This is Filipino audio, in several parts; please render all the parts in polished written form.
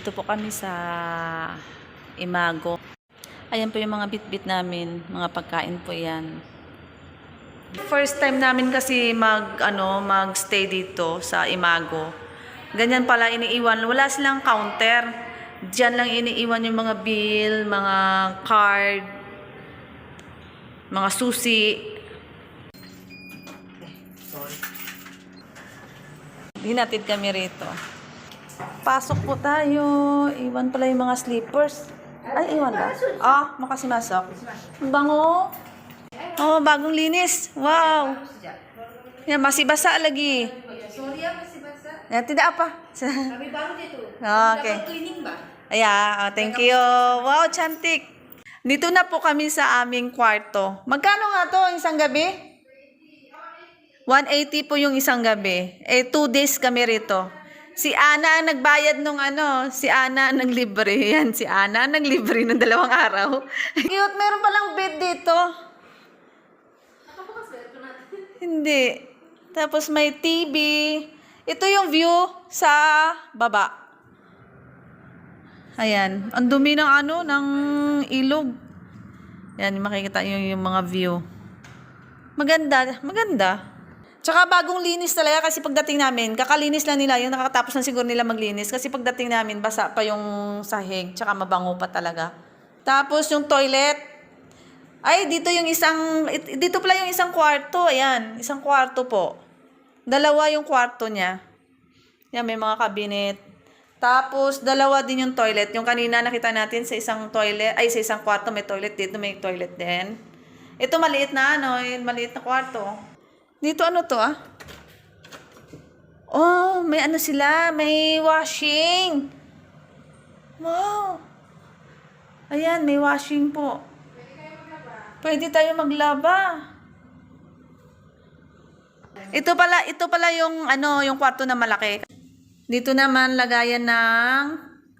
Dito po kami sa Imago. Ayan po yung mga bit-bit namin, mga pagkain po yan. First time namin kasi mag-stay dito sa Imago. Ganyan pala iniiwan, wala silang counter. Diyan lang iniiwan yung mga bill, mga card, mga susi. Hinatid kami rito. Pasok po tayo. Iwan pala yung mga slippers. Ay, iwan ba? Ah, makasimasok. Bango. Oh, bagong linis. Wow. Yan, masih basa lagi. Sorry masih basa. Ya, tidak apa. Kami baru dito. Okay. Dapat cleaning ba? Ayan, thank you. Wow, cantik. Dito na po kami sa aming kwarto. Magkano nga to isang gabi? 180 po yung isang gabi. 2 days kami rito. Si Ana ang nagbayad nung si Ana ang naglibre. Yan, si Ana ang naglibre ng 2 araw. Cute, meron palang bed dito. Hindi. Tapos may TV. Ito yung view sa baba. Ayan. Ang dumi ng ng ilog. Yan, makikita yung mga view. Maganda. Maganda. Tsaka bagong linis talaga kasi pagdating namin, kakalinis lang nila, yung nakakatapos na siguro nila maglinis. Kasi pagdating namin, basa pa yung sahig, tsaka mabango pa talaga. Tapos yung toilet, ay dito pala yung isang kwarto, ayan, isang kwarto po. 2 yung kwarto niya. Yan, may mga cabinet. Tapos, 2 din yung toilet. Yung kanina nakita natin sa isang toilet, sa isang kwarto may toilet, dito may toilet din. Ito maliit na maliit na kwarto. Dito to Oh, may sila, may washing. Wow. Ayan, may washing po. Pwede tayo maglaba. Ito pala yung yung kwarto na malaki. Dito naman lagayan ng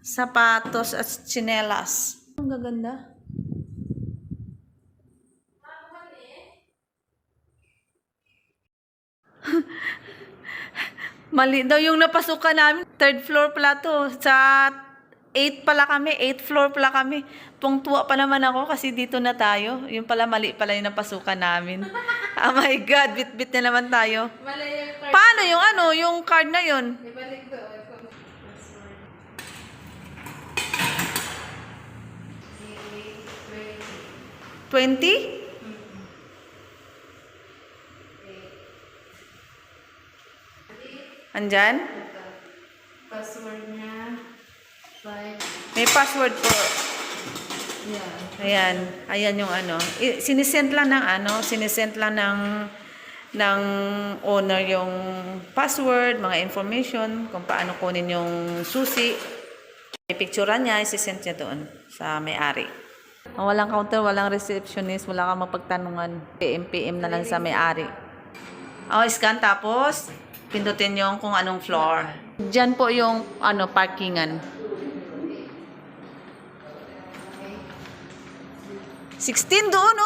sapatos at tsinelas. Ang gaganda. Mali daw yung napasukan namin. 3rd floor pala to. Sa 8 pala kami. 8th floor pala kami. Pungtuwa pa naman ako kasi dito na tayo. Yung pala mali pala yung napasukan namin. Oh my God. Bit-bit na naman tayo. Mali yung card. Paano yung yung card na yun? Ibalik doon. 20? Andyan? Password niya. 5. May password po. Yeah. Ayan. Ayan yung sinisend lang ng owner yung password, mga information, kung paano kunin yung susi. May picturean niya, isisend niya doon sa may-ari. Walang counter, walang receptionist, wala kang mapagtanungan. PM na lang sa may-ari. Scan tapos pindutin yung kung anong floor. Diyan po yung parkingan. 16 doon,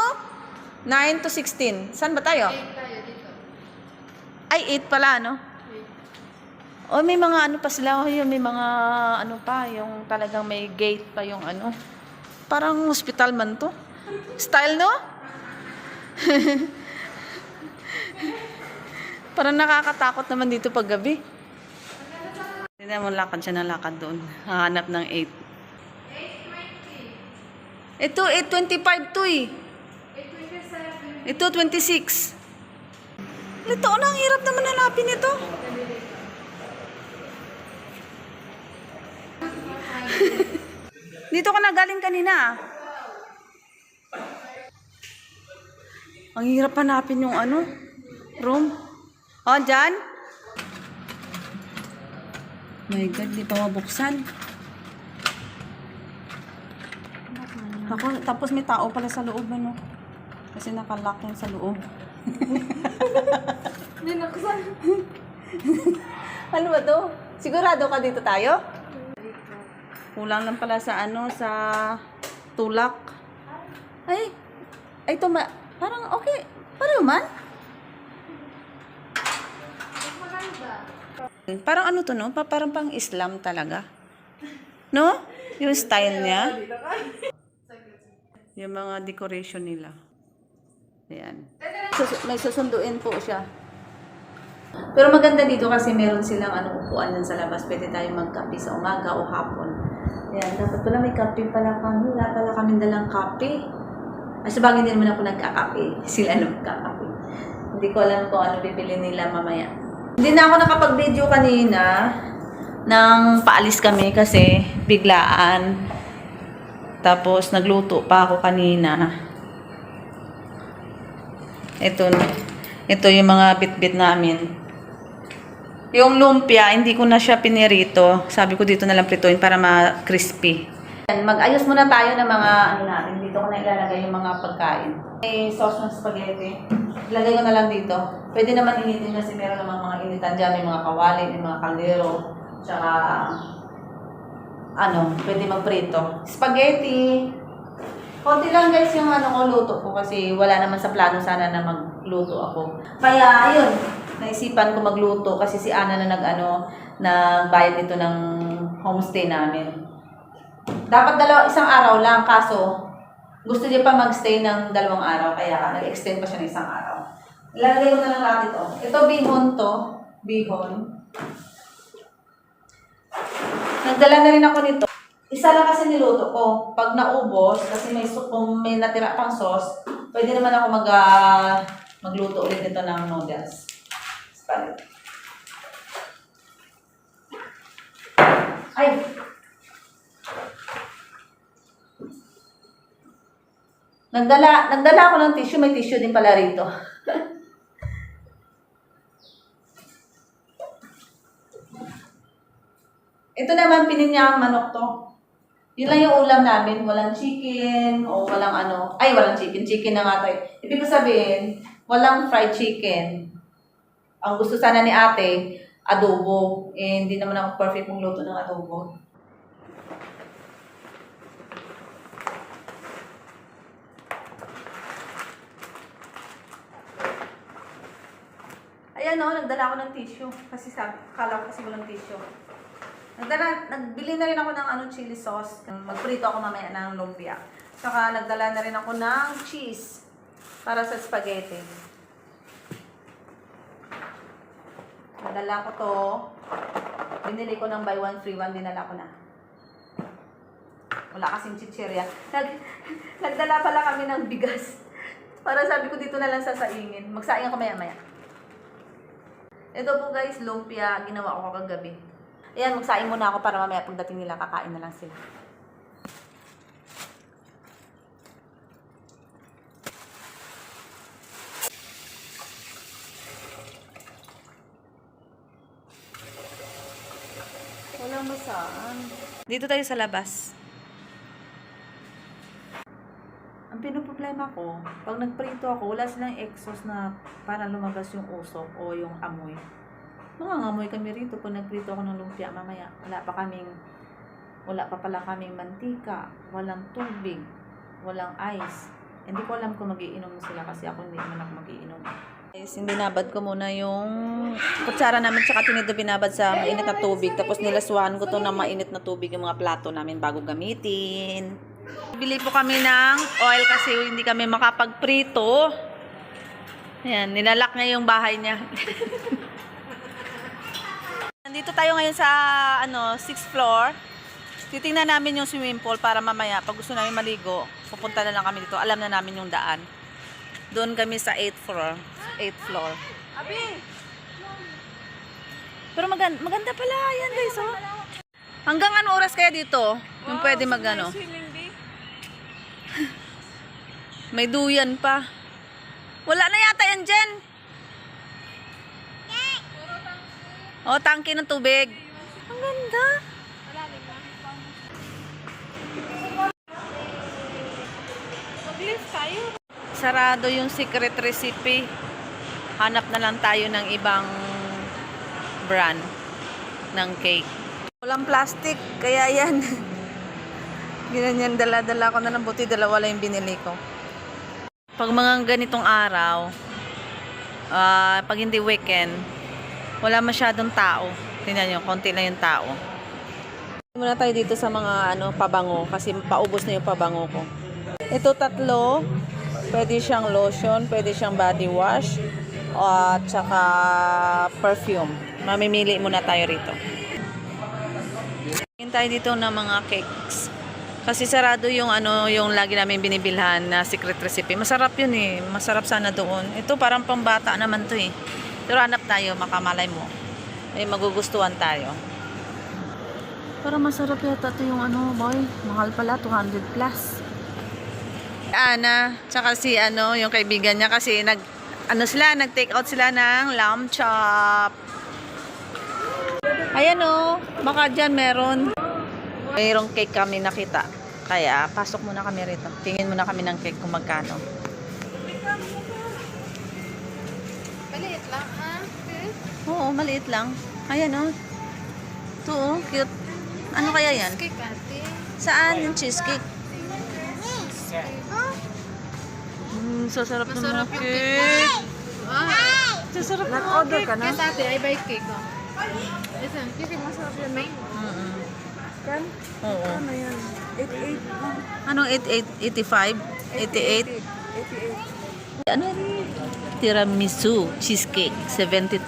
9 to 16. Saan ba tayo? 8 tayo dito. Ay, 8 pala, may mga pa sila. May mga pa, yung talagang may gate pa yung Parang hospital man to. Style, no? Parang nakakatakot naman dito pag gabi. Hindi mo lakad siya ng lakad doon. Hahanap ng 8. 8:20. Ito, 8:25 to eh. 8:27. Ito, 26. Ito, ang hirap naman hanapin ito. Dito ka na galing kanina. Ang hirap hanapin yung room. Dyan? My God, di pa mabuksan. Tapos may tao pala sa loob, Kasi nakalock yung sa loob. Binuksan. Ano ba to? Sigurado ka dito tayo? Kulang lang pala sa sa tulak. Ay, ito parang okay. Paano man? Parang to, no? Parang pang Islam talaga. No? Yung style niya. Yung mga decoration nila. Ayan. May susunduin po siya. Pero maganda dito kasi meron silang upuan dyan sa labas. Pwede tayong magkape sa umaga o hapon. Ayan, dapat pala may kape pala kami. Wala pala kami dalang kape. Ay, sabagay din naman ako nagkakape. Sila nagkakape. Hindi ko alam kung ano bibili nila mamaya. Hindi na ako nakapag-video kanina nang paalis kami kasi biglaan. Tapos nagluto pa ako kanina. Ito yung mga bit-bit namin. Yung lumpia, hindi ko na siya pinirito. Sabi ko dito na lang prituin para ma-crispy. Mag-ayos muna tayo ng mga natin. Dito ko na ilalagay yung mga pagkain. May sauce ng spaghetti. Ilagay ko na lang dito. Pwede naman initin kasi meron namang mga initan dyan. May mga kawali, may mga kaldero. Tsaka, pwede magprito. Spaghetti. Konti lang guys yung luto ko kasi wala naman sa plano sana na magluto ako. Kaya, ayun, naisipan ko magluto kasi si Ana na nagbayad dito ng homestay namin. Dapat isang araw lang, kaso gusto niya pa magstay ng 2 araw, kaya nag-extend pa siya ng 1 araw. Ilalagay ko na lang lahat ito. Ito, bihon to. Bihon. Nagdala na rin ako nito. Isa lang kasi niluto ko. Pag naubos, kasi kung may natira pang sauce, pwede naman ako magluto ulit nito ng noodles. Spaghetti. Ay! Nagdala ako ng tissue. May tissue din pala rito. Ito naman, pininyang manok to. Yun lang yung ulam namin. Walang chicken o walang walang chicken. Chicken na nga tayo. Ibig ko sabihin, walang fried chicken. Ang gusto sana ni ate, adobo. Hindi naman ako perfect mong luto ng adobo. Ayan nagdala ako ng tissue. Kasi kala ko kasi walang tissue. Nagbili na rin ako ng chili sauce. Magprito ako mamaya ng lumpia. Saka nagdala na rin ako ng cheese para sa spaghetti. Nadala ko to. Binili ko ng buy one free one. Dinala ko na. Wala kasing chichirya. Nagdala pala kami ng bigas. Para sabi ko dito na lang sasaingin. Magsaing ako maya-maya. Ito po guys, lumpia. Ginawa ko kagabi. Ayan, magsaing muna ako para mamaya pagdating nila, kakain na lang sila. Walang masaan. Dito tayo sa labas. Ang pinoproblema ko, pag nagprito ako, wala silang exhaust na para lumabas yung usok o yung amoy. Mangangamoy kami rito pag nagprito ako ng lumpia mamaya. Wala pa pala kaming mantika, walang tubig, walang ice. Hindi ko alam kung magiinom sila kasi ako hindi naman ako magiinom. Guys, binabad ko muna yung kutsara namin tsaka tinidor binabad sa mainit na tubig. Tapos nilaswahan ko to ng mainit na tubig yung mga plato namin bago gamitin. Bili po kami ng oil kasi hindi kami makapagprito. Ayan, nilalak niya yung bahay niya. Nandito tayo ngayon sa 6th floor. Titingnan namin yung swimming pool para mamaya pag gusto namin maligo, pupunta na lang kami dito. Alam na namin yung daan. Doon kami sa 8th floor. 8th floor. Abi. Pero maganda pala yan guys, oh. Hanggang ano oras kaya dito? Yung pwede May duyan pa. Wala na yata yan dyan. Oh, tangke ng tubig. Ang ganda. Sarado yung secret recipe. Hanap na lang tayo ng ibang brand ng cake. Walang plastic, kaya yan. Ganyan, dala-dala ko na ng buti, dalawa lang yung binili ko. Pag mga ganitong araw, pag hindi weekend, wala masyadong tao. Tingnan nyo, konti lang yung tao. Muna tayo dito sa mga pabango kasi paubos na yung pabango ko. Ito 3. Pwede siyang lotion, pwede siyang body wash, at saka perfume. Mamimili muna tayo rito. Tingin tayo dito ng mga cakes. Kasi sarado yung yung lagi namin binibilhan na secret recipe. Masarap yun eh. Masarap sana doon. Ito parang pambata naman to eh. Pero hanap tayo, makamalay mo. Ay magugustuhan tayo. Para masarap yata ito yung boy. Mahal pala, 200 plus. Ana, tsaka si yung kaibigan niya kasi nag-take out sila ng lamb chop. Ayan baka dyan meron. Mayroong cake kami nakita. Kaya pasok muna kami rito. Tingin muna kami ng cake kung magkano. Maliit lang, ha? Oo, maliit lang. Ayan Ito cute. Ano kaya yan? Cake, ate. Saan yung cheesecake? Sasarap ng mga Masarap yung cake. Ah. Sasarap ng mga Nag-order cake. ka na? Yes, ate. I buy cake, oh. Listen, cake yung masarap yun, may. Kan? Oo. Ano yan? 88. Anong 88? 85? 88? 88. Ano? Tiramisu cheesecake, 72.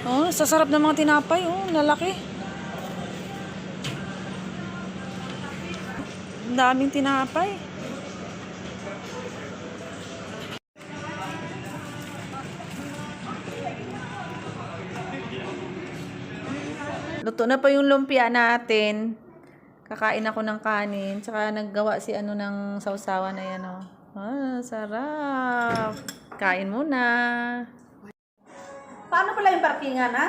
Oh, sasarap ng mga tinapay. Oh, lalaki. Ang daming tinapay. Luto na pa yung lumpia natin. Kakain ako ng kanin. Tsaka naggawa si ng sausawa na yan. Sarap. Kain muna. Paano pala yung parkingan, ha?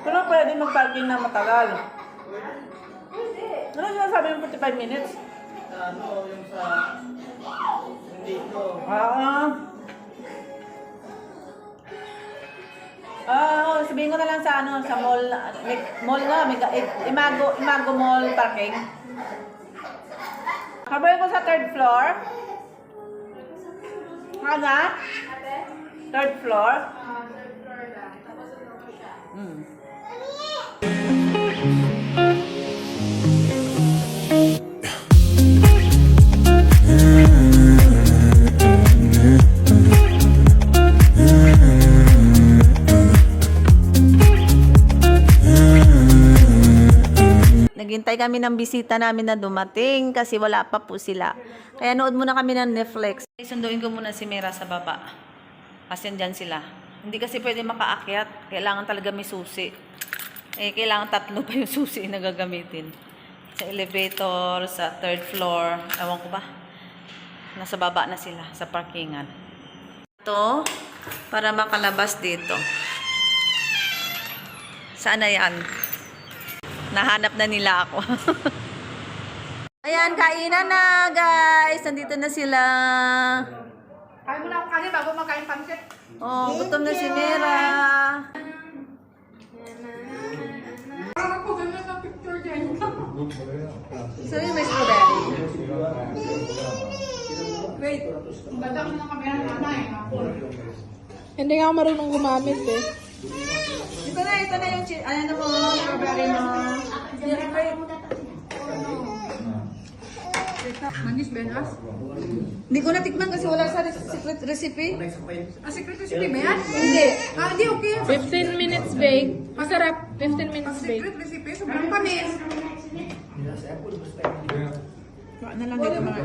Pero pwede mag-parking na matagal. Ano sinasabi yung 45 minutes? Yung sa dito. Sabihin ko na lang sa sa mall, mall nga, Imago Mall parking. Habay ko sa 3rd floor. Ano? 3rd floor. Naghintay kami ng bisita namin na dumating kasi wala pa po sila. Kaya nood muna kami ng Netflix. Sunduin ko muna si Mira sa baba. Kasi andyan sila. Hindi kasi pwede makaakyat. Kailangan talaga may susi. Kailangan 3 pa yung susi na gagamitin. Sa elevator, sa 3rd floor. Ewan ko ba? Nasa baba na sila sa parkingan. Ito, para makalabas dito. Saan na yan? Nahanap na nila ako. Ayan, kainan na guys. Nandito na sila. Kain mo na ako kanin bago makain pancit. Oh, gutom na si Mira. Parang ako ganun ang picture dyan. So yung may strawberry. Wait. Bata mo na kami ang nanay. Hindi nga ako marunong gumamit eh. Ito na yung strawberry mo. Manis, Benas? Hindi ko natikman kasi wala sa secret recipe. Ah, secret recipe ba yan? Hindi. Ah, di okay. 15 minutes bake. Masarap. 15 minutes bake. Secret recipe, sobrang panis. Na lang dito mga.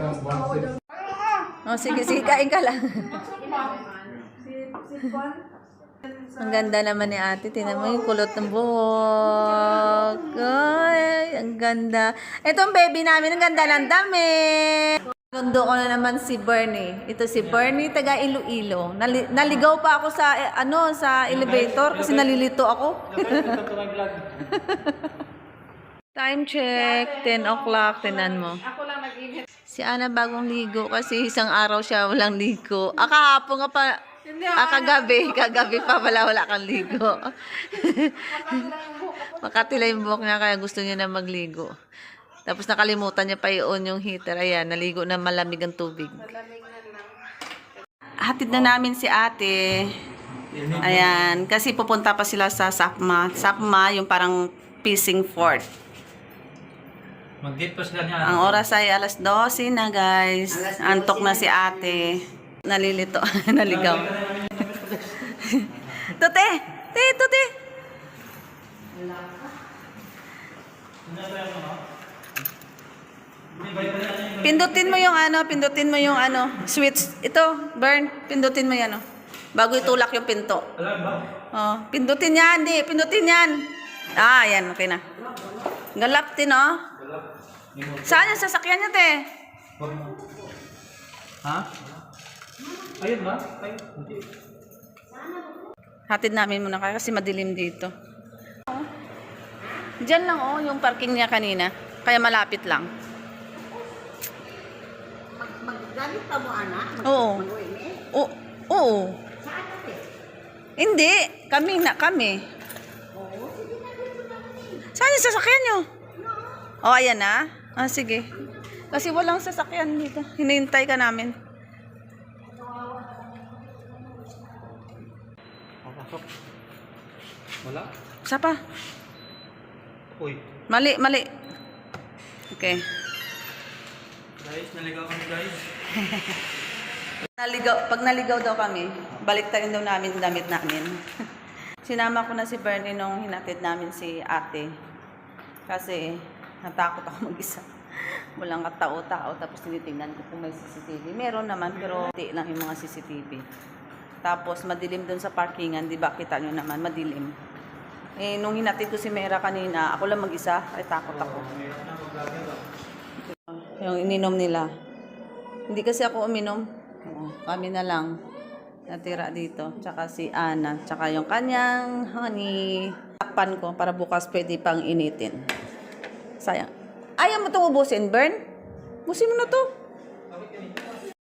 Oh, sige, kain ka lang. Ang ganda naman ni ate. Tingnan mo yung kulot ng buhok. Ay, ang ganda. Itong baby namin, ang ganda ng damit. Lundo ko na naman si Bernie. Ito si Bernie, taga Iloilo. Naligaw pa ako sa sa elevator kasi nalilito ako. Time check, 10 o'clock. Tinan mo. Ako lang nag-init. Si Ana bagong ligo kasi isang araw siya walang ligo. Kahapon nga pa. Kagabi pa wala kang ligo. Makatila yung buhok niya kaya gusto niya na magligo. Tapos nakalimutan niya pa i-on yung heater. Ayan, naligo na malamig ang tubig. Hatid na namin si ate. Ayan, kasi pupunta pa sila sa Sapma. Sapma, yung parang Fishing Fort. Mag-date pa sila niya. Ang oras ay alas 12 na, guys. Antok na si ate. Nalilito. Naligaw. Tute! Tute! Pindutin mo yung switch. Ito, Bern, pindutin mo yan, oh. Bago itulak yung pinto. Alam ba? Oh, pindutin yan, pindutin yan. Ah, yan, okay na. Galaptin, oh. Saan yung sasakyan niya, te? Ha? Ayun ba? Ayun. Hindi. Hatid namin muna kasi madilim dito. Oh. Diyan lang, oh, yung parking niya kanina. Kaya malapit lang. Maggamit pa mo, anak? Oo. Mag-uwi Oo. Saan kasi? Hindi. Kami. Saan yung sasakyan nyo? Oh, ayan na. Ah, sige. Kasi walang sasakyan dito. Hinihintay ka namin. Papasok. Wala? Isa pa. Uy. Mali. Okay. Guys, naligaw kami guys. Pag naligaw daw kami, balik tayo daw namin damit namin. Sinama ko na si Bernie nung hinatid namin si ate. Kasi natakot ako mag-isa. Walang katao-tao. Tapos tinitingnan ko kung may CCTV. Meron naman pero hindi lang yung mga CCTV. Tapos madilim doon sa parkingan. Di ba kita nyo naman, madilim. Eh, nung hinatid ko si Mera kanina, ako lang mag-isa. Ay, takot ako. Yung ininom nila. Hindi kasi ako uminom. Oo, kami na lang natira dito. Tsaka si Ana. Tsaka yung kanyang honey. Takpan ko para bukas pwede pang initin. Sayang. Ayaw mo itong ubusin, Bern? Busin mo na to.